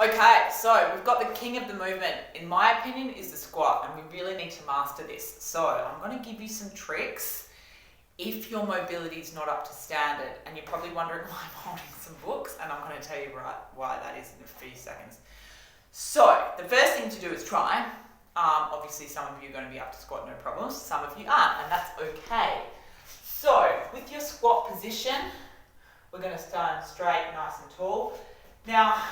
Okay, so we've got the king of the movement. In my opinion, is the squat, and we really need to master this. So I'm going to give you some tricks if your mobility is not up to standard, and you're probably wondering why I'm holding some books, and I'm going to tell you why that is in a few seconds. So the first thing to do is try. Obviously, some of you are going to be up to squat, no problems. Some of you aren't, and that's okay. So with your squat position, we're going to stand straight, nice and tall. Now,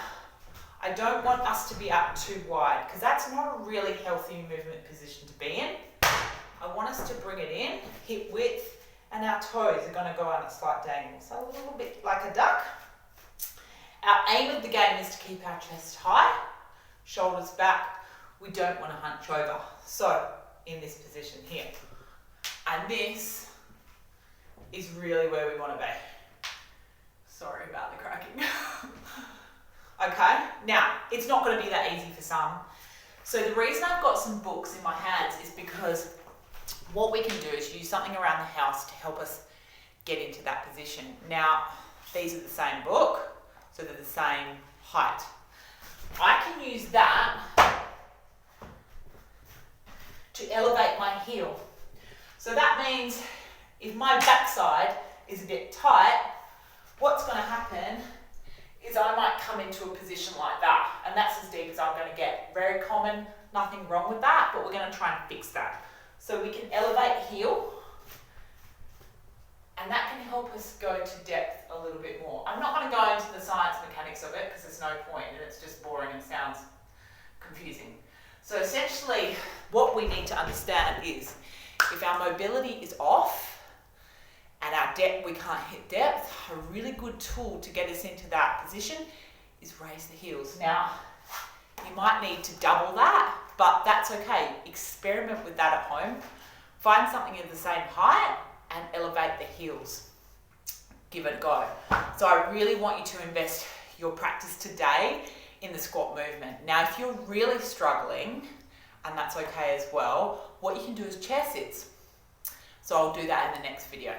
I don't want us to be up too wide because that's not a really healthy movement position to be in. I want us to bring it in, hip width, and our toes are going to go on a slight dangle. So a little bit like a duck. Our aim of the game is to keep our chest high, shoulders back. We don't want to hunch over. So in this position here. And this is really where we want to be. Sorry about the cracking. Okay, now it's not going to be that easy for some. So the reason I've got some books in my hands is because what we can do is use something around the house to help us get into that position. Now, these are the same book, so they're the same height. I can use that to elevate my heel. So that means if my backside is a bit tight, what's going to happen is I might come into a position like that, and that's as deep as I'm going to get. Very common, nothing wrong with that, but we're going to try and fix that. So we can elevate heel, and that can help us go to depth a little bit more. I'm not going to go into the science mechanics of it because there's no point and it's just boring and sounds confusing. So essentially, what we need to understand is if our mobility is off, and our depth, we can't hit depth, a really good tool to get us into that position is raise the heels. Now, you might need to double that, but that's okay. Experiment with that at home. Find something of the same height and elevate the heels. Give it a go. So I really want you to invest your practice today in the squat movement. Now, if you're really struggling, and that's okay as well, what you can do is chair sits. So I'll do that in the next video.